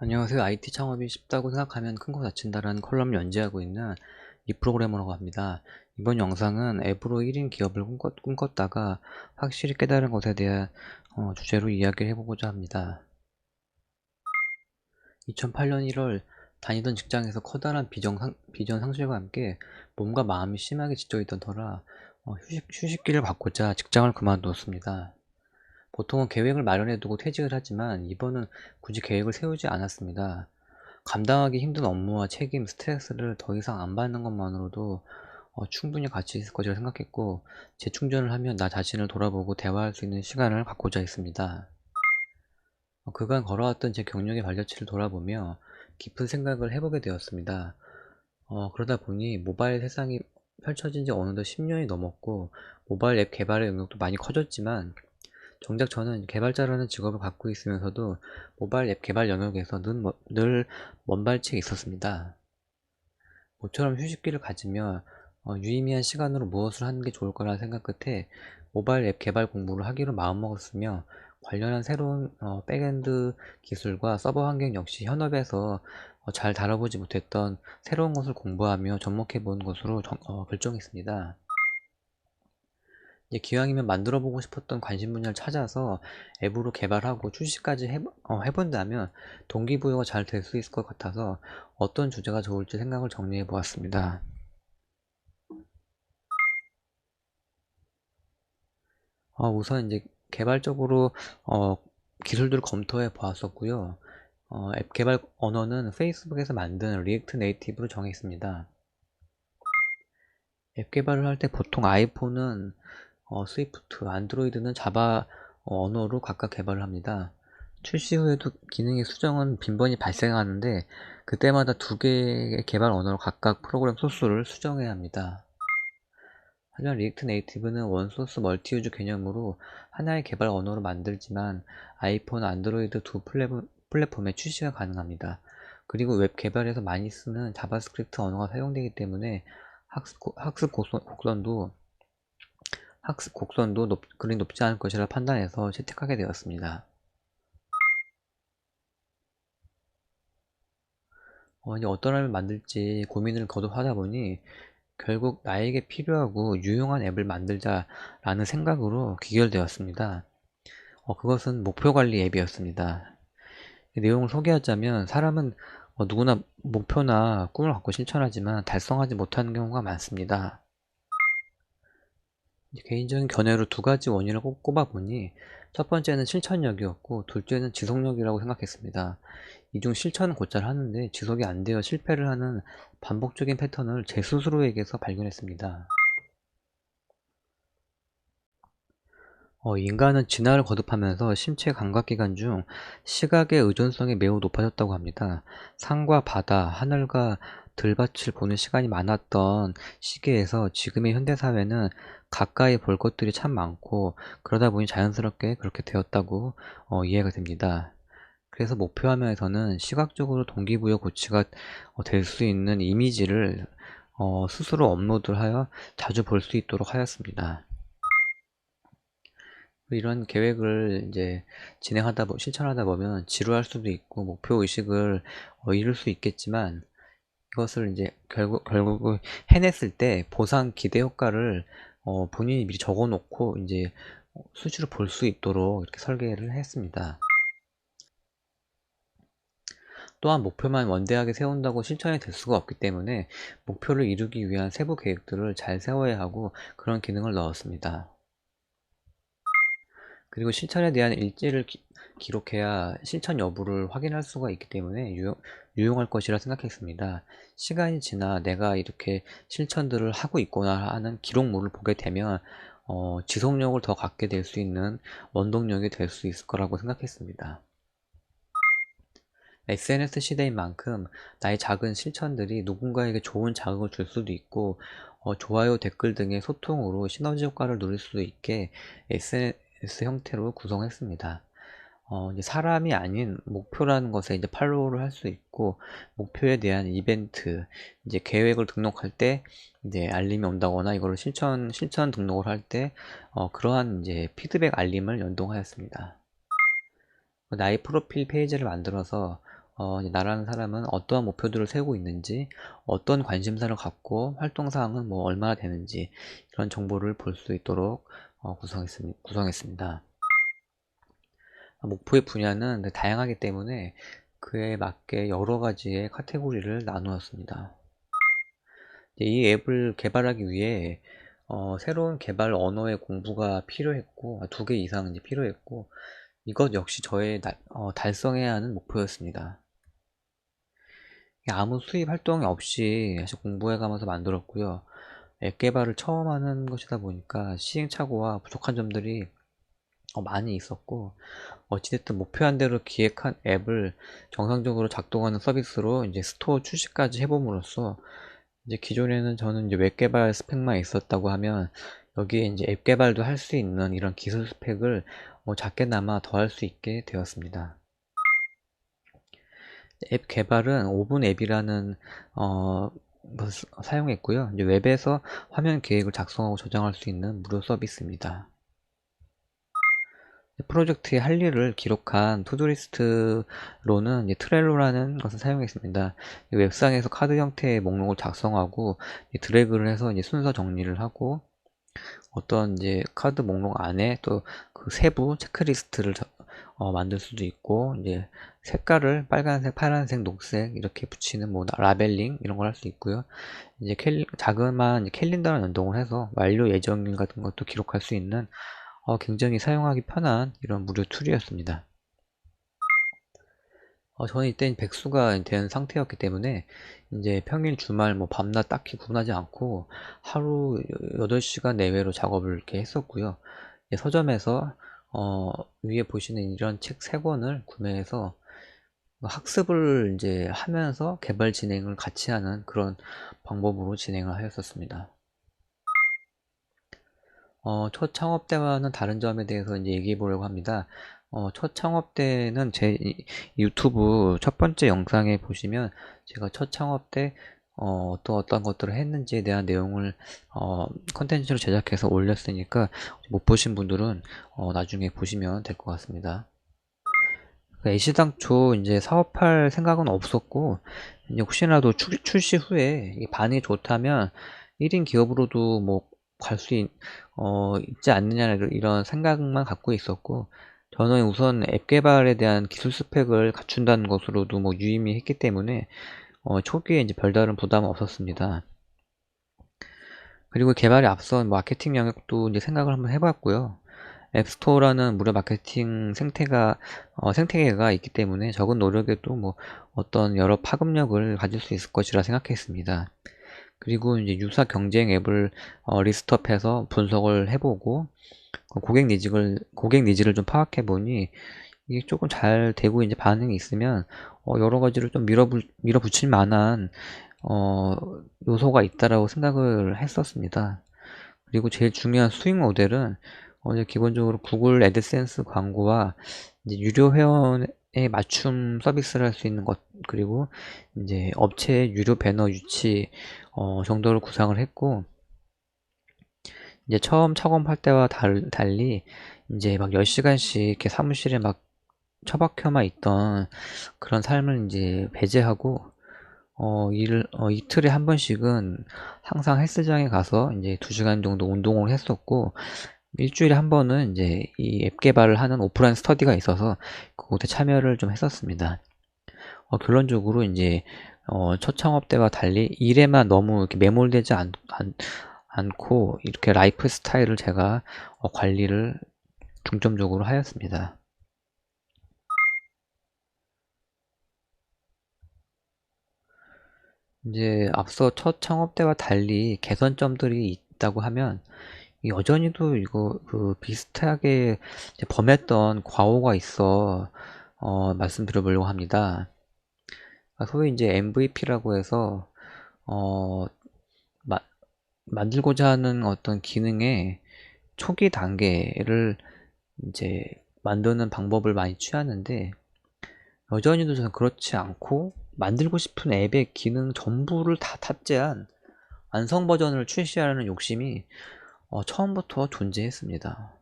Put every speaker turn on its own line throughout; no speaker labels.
안녕하세요. IT 창업이 쉽다고 생각하면 큰 거 다친다라는 컬럼을 연재하고 있는 이 프로그래머라고 합니다. 이번 영상은 앱으로 1인 기업을 꿈꿨다가 확실히 깨달은 것에 대한 주제로 이야기를 해보고자 합니다. 2008년 1월 다니던 직장에서 커다란 비전 상실과 함께 몸과 마음이 심하게 지쳐있던 터라 휴식기를 갖고자 직장을 그만두었습니다. 보통은 계획을 마련해두고 퇴직을 하지만 이번은 굳이 계획을 세우지 않았습니다. 감당하기 힘든 업무와 책임, 스트레스를 더 이상 안 받는 것만으로도 충분히 가치 있을 것이라 생각했고, 재충전을 하면 나 자신을 돌아보고 대화할 수 있는 시간을 갖고자 했습니다. 그간 걸어왔던 제 경력의 발자취를 돌아보며 깊은 생각을 해보게 되었습니다. 그러다 보니 모바일 세상이 펼쳐진 지 어느덧 10년이 넘었고, 모바일 앱 개발의 영역도 많이 커졌지만, 정작 저는 개발자라는 직업을 갖고 있으면서도 모바일 앱 개발 영역에서 늘 먼발치에 있었습니다. 모처럼 휴식기를 가지며 유의미한 시간으로 무엇을 하는 게 좋을까라는 생각 끝에 모바일 앱 개발 공부를 하기로 마음먹었으며, 관련한 새로운 백엔드 기술과 서버 환경 역시 현업에서 잘 다뤄보지 못했던 새로운 것을 공부하며 접목해 본 것으로 결정했습니다. 이제 기왕이면 만들어 보고 싶었던 관심 분야를 찾아서 앱으로 개발하고 출시까지 해본다면 동기부여가 잘 될 수 있을 것 같아서 어떤 주제가 좋을지 생각을 정리해 보았습니다. 우선 이제 개발적으로 기술들을 검토해 보았었고요. 앱 개발 언어는 페이스북에서 만든 리액트 네이티브로 정했습니다. 앱 개발을 할 때 보통 아이폰은 스위프트, 안드로이드는 자바 언어로 각각 개발을 합니다. 출시 후에도 기능의 수정은 빈번히 발생하는데 그때마다 두 개의 개발 언어로 각각 프로그램 소스를 수정해야 합니다. 하지만 리액트 네이티브는 원소스 멀티유즈 개념으로 하나의 개발 언어로 만들지만 아이폰, 안드로이드 두 플랫폼에 출시가 가능합니다. 그리고 웹 개발에서 많이 쓰는 자바스크립트 언어가 사용되기 때문에 학습 곡선도 그리 높지 않을 것이라 판단해서 채택하게 되었습니다. 이제 어떤 앱을 만들지 고민을 거듭하다 보니 결국 나에게 필요하고 유용한 앱을 만들자라는 생각으로 귀결되었습니다. 그것은 목표관리 앱이었습니다. 내용을 소개하자면 사람은 누구나 목표나 꿈을 갖고 실천하지만 달성하지 못하는 경우가 많습니다. 개인적인 견해로 두 가지 원인을 꼽아보니 첫 번째는 실천력이었고 둘째는 지속력이라고 생각했습니다. 이 중 실천은 곧잘 하는데 지속이 안 되어 실패를 하는 반복적인 패턴을 제 스스로에게서 발견했습니다. 인간은 진화를 거듭하면서 신체 감각기관 중 시각의 의존성이 매우 높아졌다고 합니다. 산과 바다, 하늘과 들밭을 보는 시간이 많았던 시기에서 지금의 현대사회는 가까이 볼 것들이 참 많고 그러다 보니 자연스럽게 그렇게 되었다고 이해가 됩니다. 그래서 목표화면에서는 시각적으로 동기부여 고취가 될 수 있는 이미지를 스스로 업로드하여 자주 볼 수 있도록 하였습니다. 이런 계획을 이제 실천하다 보면 지루할 수도 있고 목표 의식을 잃을 수 있겠지만 이것을 이제 결국 해냈을 때 보상 기대 효과를 본인이 미리 적어 놓고 이제 수치로 볼 수 있도록 이렇게 설계를 했습니다. 또한 목표만 원대하게 세운다고 실천이 될 수가 없기 때문에 목표를 이루기 위한 세부 계획들을 잘 세워야 하고 그런 기능을 넣었습니다. 그리고 실천에 대한 일지를 기록해야 실천 여부를 확인할 수가 있기 때문에 유용할 것이라 생각했습니다. 시간이 지나 내가 이렇게 실천들을 하고 있구나 하는 기록물을 보게 되면 지속력을 더 갖게 될 수 있는 원동력이 될 수 있을 거라고 생각했습니다. SNS 시대인 만큼 나의 작은 실천들이 누군가에게 좋은 자극을 줄 수도 있고 좋아요, 댓글 등의 소통으로 시너지 효과를 누릴 수도 있게 SNS 형태로 구성했습니다. 이제 사람이 아닌 목표라는 것에 이제 팔로우를 할 수 있고 목표에 대한 이벤트, 이제 계획을 등록할 때 이제 알림이 온다거나 이거를 실천 등록을 할 때 그러한 이제 피드백 알림을 연동하였습니다. 나의 프로필 페이지를 만들어서 이제 나라는 사람은 어떠한 목표들을 세우고 있는지, 어떤 관심사를 갖고 활동사항은 뭐 얼마나 되는지 이런 정보를 볼 수 있도록 구성했습니다. 목표의 분야는 다양하기 때문에 그에 맞게 여러 가지의 카테고리를 나누었습니다. 이 앱을 개발하기 위해 새로운 개발 언어의 공부가 필요했고, 2개 이상 이제 필요했고, 이것 역시 저의 달성해야 하는 목표였습니다. 아무 수입 활동이 없이 사실 공부해가면서 만들었고요. 앱 개발을 처음 하는 것이다 보니까 시행착오와 부족한 점들이 많이 있었고, 어찌됐든 목표한 대로 기획한 앱을 정상적으로 작동하는 서비스로 이제 스토어 출시까지 해봄으로써, 이제 기존에는 저는 이제 웹 개발 스펙만 있었다고 하면 여기에 이제 앱 개발도 할 수 있는 이런 기술 스펙을 작게나마 더 할 수 있게 되었습니다. 앱 개발은 오븐 앱이라는 것을 사용했고요. 이제 웹에서 화면 계획을 작성하고 저장할 수 있는 무료 서비스입니다. 프로젝트의 할 일을 기록한 투두리스트로는 이제 트렐로라는 것을 사용했습니다. 웹상에서 카드 형태의 목록을 작성하고 드래그를 해서 이제 순서 정리를 하고, 어떤 이제 카드 목록 안에 또 그 세부 체크리스트를 만들 수도 있고, 이제 색깔을 빨간색, 파란색, 녹색 이렇게 붙이는 뭐 라벨링 이런 걸 할 수 있고요. 이제 자그마한 캘린더랑 연동을 해서 완료 예정일 같은 것도 기록할 수 있는 굉장히 사용하기 편한 이런 무료 툴이었습니다. 저는 이때 백수가 된 상태였기 때문에 이제 평일 주말 뭐 밤낮 딱히 구분하지 않고 하루 8시간 내외로 작업을 이렇게 했었고요. 서점에서 위에 보시는 이런 책 3권을 구매해서 학습을 이제 하면서 개발 진행을 같이 하는 그런 방법으로 진행을 하였었습니다. 첫 창업 때와는 다른 점에 대해서 이제 얘기해 보려고 합니다. 첫 창업 때는 제 유튜브 첫 번째 영상에 보시면 제가 첫 창업 때 어떤 것들을 했는지에 대한 내용을 컨텐츠로 제작해서 올렸으니까 못 보신 분들은 나중에 보시면 될 것 같습니다. 애시당초 이제 사업할 생각은 없었고, 이제 혹시라도 출시 후에 반응이 좋다면 1인 기업으로도 뭐 갈 수 있지 않느냐 이런 생각만 갖고 있었고, 저는 우선 앱 개발에 대한 기술 스펙을 갖춘다는 것으로도 뭐 유의미했기 때문에 초기에 이제 별다른 부담은 없었습니다. 그리고 개발에 앞선 마케팅 영역도 이제 생각을 한번 해봤고요. 앱스토어라는 무료 마케팅 생태계가 있기 때문에 적은 노력에도 뭐 어떤 여러 파급력을 가질 수 있을 것이라 생각했습니다. 그리고 이제 유사 경쟁 앱을 리스트업해서 분석을 해보고 고객 니즈를 좀 파악해 보니 이게 조금 잘 되고 이제 반응이 있으면 여러 가지를 좀 밀어붙일 만한 요소가 있다라고 생각을 했었습니다. 그리고 제일 중요한 수익 모델은 이제 기본적으로 구글 애드센스 광고와 이제 유료 회원에 맞춤 서비스를 할 수 있는 것, 그리고 이제 업체 유료 배너 유치 정도를 구상을 했고, 이제 처음 창업할 때와 달리 이제 막 10시간씩 이렇게 사무실에 막 처박혀만 있던 그런 삶을 이제 배제하고 이틀에 한 번씩은 항상 헬스장에 가서 이제 2시간 정도 운동을 했었고, 일주일에 한 번은 이제 이 앱 개발을 하는 오프라인 스터디가 있어서 그곳에 참여를 좀 했었습니다. 결론적으로 이제 첫 창업 때와 달리 일에만 너무 이렇게 매몰되지 않고 이렇게 라이프 스타일을 제가 관리를 중점적으로 하였습니다. 이제 앞서 첫 창업 때와 달리 개선점들이 있다고 하면, 여전히도 이거 비슷하게 이제 범했던 과오가 있어 말씀드려보려고 합니다. 소위 이제 MVP라고 해서 어, 마- 만들고자 하는 어떤 기능의 초기 단계를 이제 만드는 방법을 많이 취하는데, 여전히도 저는 그렇지 않고 만들고 싶은 앱의 기능 전부를 다 탑재한 완성 버전을 출시하려는 욕심이 처음부터 존재했습니다.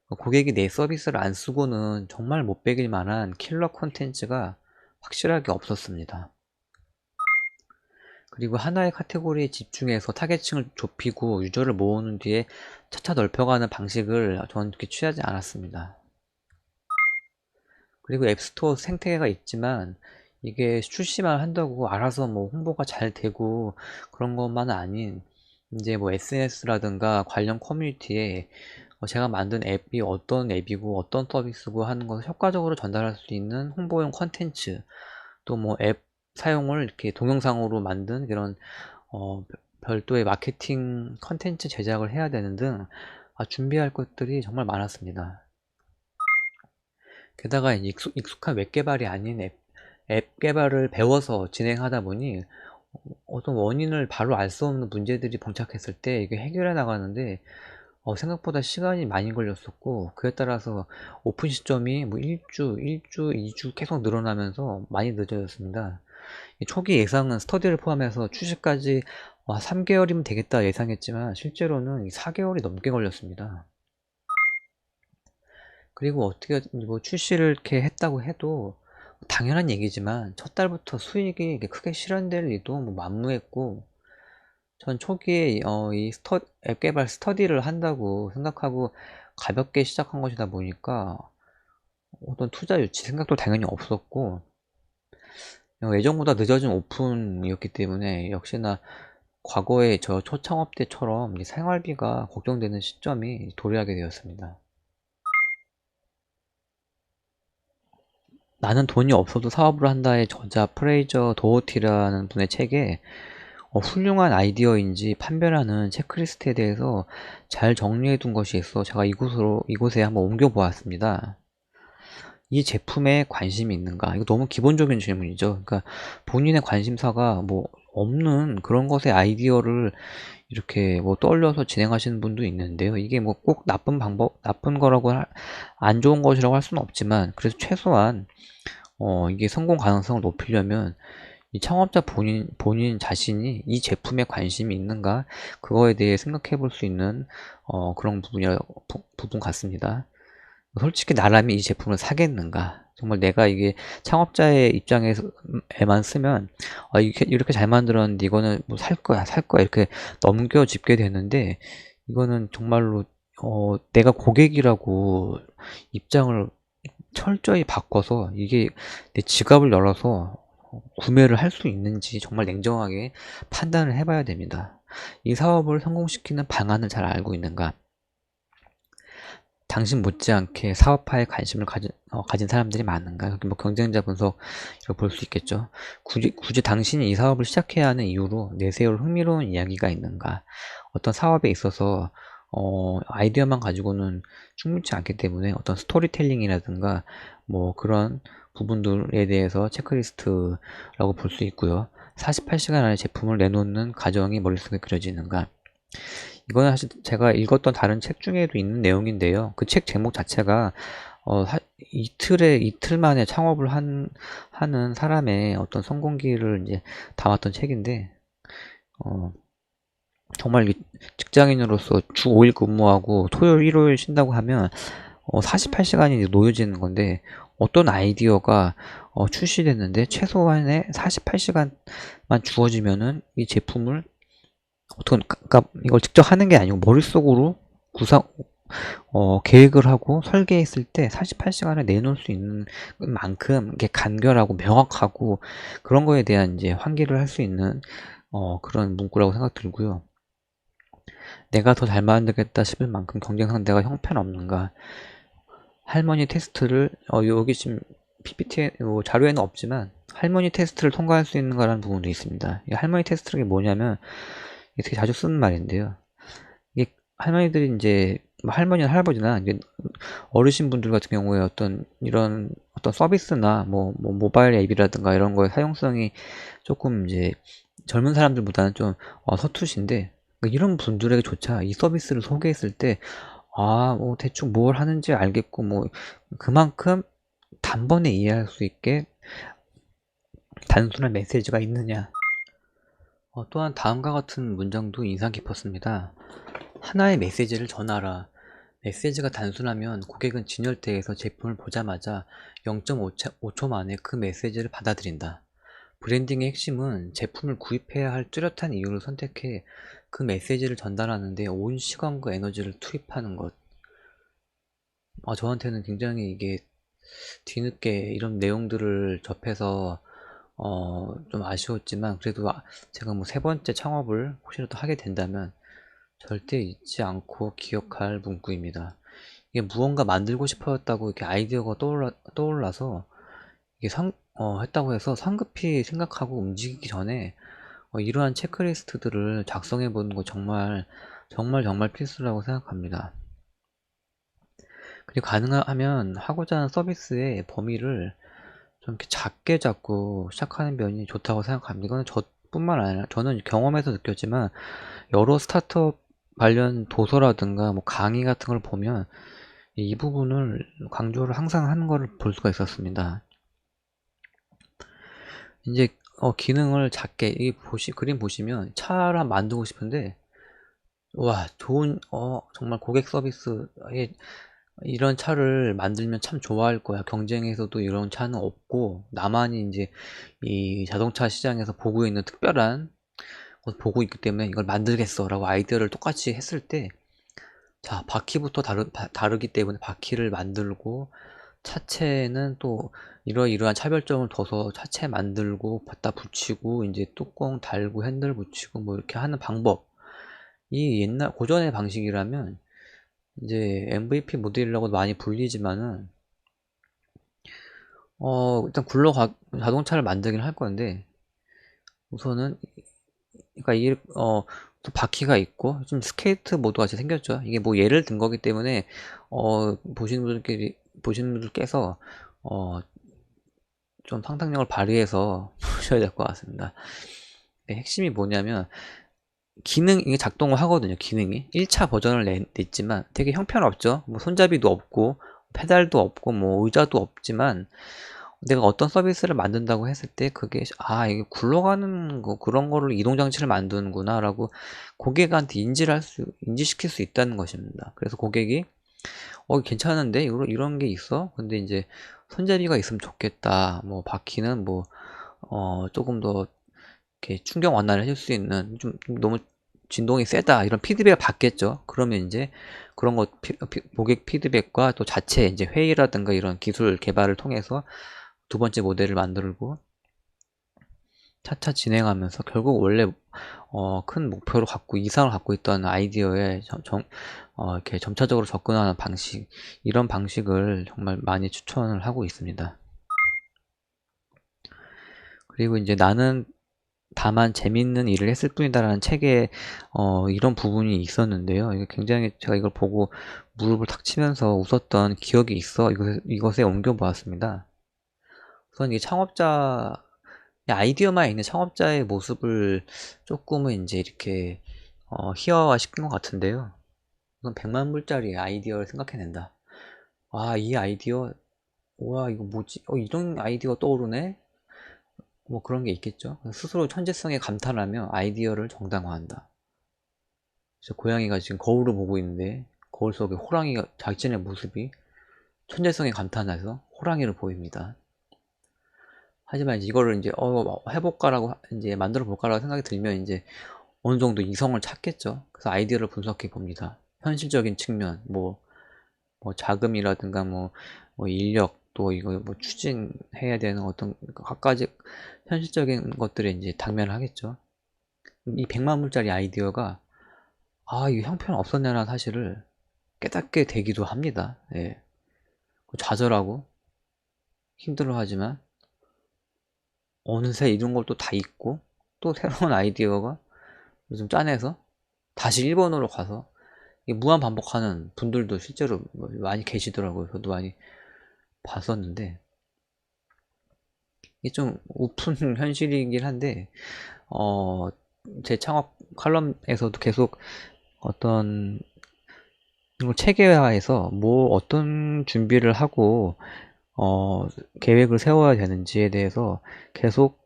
고객이 내 서비스를 안 쓰고는 정말 못 배길 만한 킬러 콘텐츠가 확실하게 없었습니다. 그리고 하나의 카테고리에 집중해서 타겟층을 좁히고 유저를 모으는 뒤에 차차 넓혀가는 방식을 저는 그렇게 취하지 않았습니다. 그리고 앱스토어 생태계가 있지만 이게 출시만 한다고 알아서 뭐 홍보가 잘 되고 그런 것만은 아닌, 이제 뭐 SNS라든가 관련 커뮤니티에 제가 만든 앱이 어떤 앱이고 어떤 서비스고 하는 것을 효과적으로 전달할 수 있는 홍보용 컨텐츠, 또 뭐 앱 사용을 이렇게 동영상으로 만든 그런 별도의 마케팅 컨텐츠 제작을 해야 되는 등 준비할 것들이 정말 많았습니다. 게다가 익숙한 웹 개발이 아닌 앱 개발을 배워서 진행하다 보니 어떤 원인을 바로 알 수 없는 문제들이 봉착했을 때 이게 해결해 나가는데 생각보다 시간이 많이 걸렸었고, 그에 따라서 오픈 시점이 뭐 1주, 2주 계속 늘어나면서 많이 늦어졌습니다. 이 초기 예상은 스터디를 포함해서 출시까지 3개월이면 되겠다 예상했지만 실제로는 4개월이 넘게 걸렸습니다. 그리고 어떻게 뭐 출시를 이렇게 했다고 해도 당연한 얘기지만 첫 달부터 수익이 이렇게 크게 실현될 리도 뭐 만무했고, 전 초기에 앱 개발 스터디를 한다고 생각하고 가볍게 시작한 것이다 보니까 어떤 투자 유치 생각도 당연히 없었고, 예정보다 늦어진 오픈이었기 때문에 역시나 과거의 저 초창업 때처럼 이 생활비가 걱정되는 시점이 도래하게 되었습니다. 나는 돈이 없어도 사업을 한다의 저자 프레이저 도어티라는 분의 책에 훌륭한 아이디어인지 판별하는 체크리스트에 대해서 잘 정리해 둔 것이 있어 제가 이곳에 한번 옮겨 보았습니다. 이 제품에 관심이 있는가? 이거 너무 기본적인 질문이죠. 그러니까 본인의 관심사가 뭐 없는 그런 것에 아이디어를 이렇게 뭐 떠올려서 진행하시는 분도 있는데요. 이게 뭐 꼭 나쁜 거라고 안 좋은 것이라고 할 수는 없지만, 그래서 최소한 이게 성공 가능성을 높이려면 이 창업자 본인 자신이 이 제품에 관심이 있는가, 그거에 대해 생각해 볼 수 있는 그런 부분 같습니다. 솔직히 나라면 이 제품을 사겠는가? 정말 내가 이게 창업자의 입장에만 쓰면 이렇게 잘 만들었는데 이거는 뭐 살 거야 이렇게 넘겨짚게 되는데, 이거는 정말로 내가 고객이라고 입장을 철저히 바꿔서 이게 내 지갑을 열어서 구매를 할 수 있는지 정말 냉정하게 판단을 해봐야 됩니다. 이 사업을 성공시키는 방안을 잘 알고 있는가? 당신 못지않게 사업화에 관심을 가진 사람들이 많은가? 여기 뭐 경쟁자 분석 이거 볼 수 있겠죠. 굳이 당신이 이 사업을 시작해야 하는 이유로 내세울 흥미로운 이야기가 있는가? 어떤 사업에 있어서 아이디어만 가지고는 충분치 않기 때문에 어떤 스토리텔링이라든가 뭐 그런 부분들에 대해서 체크리스트라고 볼 수 있고요. 48시간 안에 제품을 내놓는 과정이 머릿속에 그려지는가? 이거는 사실 제가 읽었던 다른 책 중에도 있는 내용인데요. 그 책 제목 자체가 이틀 만에 창업을 하는 사람의 어떤 성공기를 이제 담았던 책인데, 정말 직장인으로서 주 5일 근무하고 토요일, 일요일 쉰다고 하면 48시간이 놓여지는 건데, 어떤 아이디어가 출시됐는데 최소한의 48시간만 주어지면은 이 제품을 그러니까 이걸 직접 하는 게 아니고 머릿속으로 계획을 하고 설계했을 때 48시간을 내놓을 수 있는 만큼 이게 간결하고 명확하고 그런 거에 대한 이제 환기를 할 수 있는 그런 문구라고 생각 들고요. 내가 더 잘 만들겠다 싶을 만큼 경쟁 상대가 형편없는가? 할머니 테스트를 여기 지금 PPT 자료에는 없지만 할머니 테스트를 통과할 수 있는가라는 부분도 있습니다. 이 할머니 테스트가 뭐냐면, 이게 되게 자주 쓰는 말인데요. 이게 할머니들이 이제 뭐 할머니나 할아버지나 이제 어르신분들 같은 경우에 이런 어떤 서비스나 뭐 모바일 앱이라든가 이런 거의 사용성이 조금 이제 젊은 사람들보다는 좀 서투신데, 그러니까 이런 분들에게조차 이 서비스를 소개했을 때 뭐 대충 뭘 하는지 알겠고 뭐 그만큼 단번에 이해할 수 있게 단순한 메시지가 있느냐. 또한 다음과 같은 문장도 인상 깊었습니다. 하나의 메시지를 전하라. 메시지가 단순하면 고객은 진열대에서 제품을 보자마자 0.5초 만에 그 메시지를 받아들인다. 브랜딩의 핵심은 제품을 구입해야 할 뚜렷한 이유를 선택해 그 메시지를 전달하는 데 온 시간과 에너지를 투입하는 것. 저한테는 굉장히 이게 뒤늦게 이런 내용들을 접해서 좀 아쉬웠지만, 그래도 제가 뭐 세 번째 창업을 혹시라도 하게 된다면 절대 잊지 않고 기억할 문구입니다. 이게 무언가 만들고 싶었다고 이렇게 아이디어가 떠올라서 이게 했다고 해서 성급히 생각하고 움직이기 전에 이러한 체크리스트들을 작성해 보는 거 정말 정말 필수라고 생각합니다. 그리고 가능하면 하고자 하는 서비스의 범위를 좀 이렇게 작게 잡고 시작하는 면이 좋다고 생각합니다. 이거는 저뿐만 아니라 저는 경험에서 느꼈지만 여러 스타트업 관련 도서라든가 뭐 강의 같은 걸 보면 이 부분을 강조를 항상 하는 것을 볼 수가 있었습니다. 이제 기능을 작게 그림 보시면 차를 만들고 싶은데, 와, 좋은 정말 고객 서비스에 이런 차를 만들면 참 좋아할 거야. 경쟁에서도 이런 차는 없고 나만이 이제 이 자동차 시장에서 보고 있는 특별한 것 보고 있기 때문에 이걸 만들겠어 라고 아이디어를 똑같이 했을 때, 자, 바퀴부터 다르기 때문에 바퀴를 만들고, 차체는 또 이러이러한 차별점을 둬서 차체 만들고 갖다 붙이고 이제 뚜껑 달고 핸들 붙이고 뭐 이렇게 하는 방법, 이 옛날 고전의 방식이라면 이제 MVP 모델이라고 많이 불리지만은 일단 자동차를 만들긴 할 건데, 우선은 그러니까 이게 또 바퀴가 있고 좀 스케이트 모드 같이 생겼죠. 이게 뭐 예를 든 거기 때문에 보시는 분들께서 좀 상상력을 발휘해서 보셔야 될 것 같습니다. 핵심이 뭐냐면, 이게 작동을 하거든요. 기능이 1차 버전을 냈지만 되게 형편없죠. 뭐 손잡이도 없고 페달도 없고 뭐 의자도 없지만, 내가 어떤 서비스를 만든다고 했을 때 그게 이게 굴러가는 거, 그런 거를 이동장치를 만드는구나 라고 고객한테 인지시킬 수 있다는 것입니다. 그래서 고객이 괜찮은데 이런 게 있어? 근데 이제 손잡이가 있으면 좋겠다, 뭐 바퀴는 뭐 조금 더 이렇게 충격 완화를 해줄 수 있는, 좀 너무 진동이 세다, 이런 피드백을 받겠죠. 그러면 이제 그런 거 고객 피드백과 또 자체 이제 회의라든가 이런 기술 개발을 통해서 두 번째 모델을 만들고 차차 진행하면서 결국 원래 큰 목표를 갖고 이상을 갖고 있던 아이디어에 이렇게 점차적으로 접근하는 방식, 이런 방식을 정말 많이 추천을 하고 있습니다. 그리고 이제 나는 다만 재밌는 일을 했을 뿐이다라는 책에 이런 부분이 있었는데요. 이게 굉장히 제가 이걸 보고 무릎을 탁 치면서 웃었던 기억이 있어 이것에 옮겨 보았습니다. 우선 이 아이디어만 있는 창업자의 모습을 조금은 이제 이렇게 희화화 시킨 것 같은데요. 우선 100만 불짜리 아이디어를 생각해낸다. 이 아이디어, 와, 이거 뭐지? 이런 아이디어 떠오르네? 뭐 그런 게 있겠죠. 스스로 천재성에 감탄하며 아이디어를 정당화한다. 그래서 고양이가 지금 거울을 보고 있는데 거울 속에 호랑이가, 자신의 모습이 천재성에 감탄해서 호랑이를 보입니다. 하지만 이제 이거를 이제 해볼까라고 이제 만들어 볼까라고 생각이 들면 이제 어느 정도 이성을 찾겠죠. 그래서 아이디어를 분석해 봅니다. 현실적인 측면, 뭐 자금이라든가 뭐 인력, 또 이거 뭐 추진해야 되는 어떤 각가지 현실적인 것들에 이제 당면을 하겠죠. 이 100만 불짜리 아이디어가 이게 형편 없었냐는 사실을 깨닫게 되기도 합니다. 예. 좌절하고 힘들어하지만 어느새 이런 걸 또 다 잊고 또 새로운 아이디어가 요즘 짜내서 다시 일본으로 가서 무한 반복하는 분들도 실제로 많이 계시더라고요. 저도 많이 봤었는데, 이게 좀 우픈 현실이긴 한데, 제 창업 칼럼에서도 계속 어떤 걸 체계화해서 어떤 준비를 하고 계획을 세워야 되는지에 대해서 계속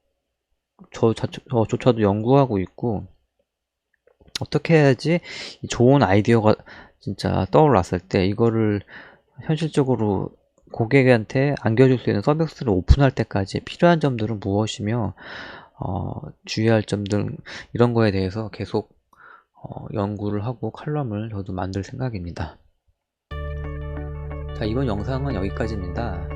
저조차도 연구하고 있고, 어떻게 해야지 좋은 아이디어가 진짜 떠올랐을 때 이거를 현실적으로 고객한테 안겨줄 수 있는 서비스를 오픈할 때까지 필요한 점들은 무엇이며 주의할 점들 이런 거에 대해서 계속 연구를 하고 칼럼을 저도 만들 생각입니다. 자, 이번 영상은 여기까지입니다.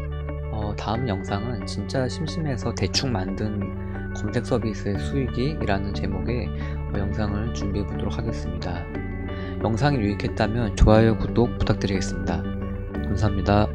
다음 영상은 진짜 심심해서 대충 만든 검색 서비스의 수익이 라는 제목의 영상을 준비해 보도록 하겠습니다. 영상이 유익했다면 좋아요, 구독 부탁드리겠습니다. 감사합니다.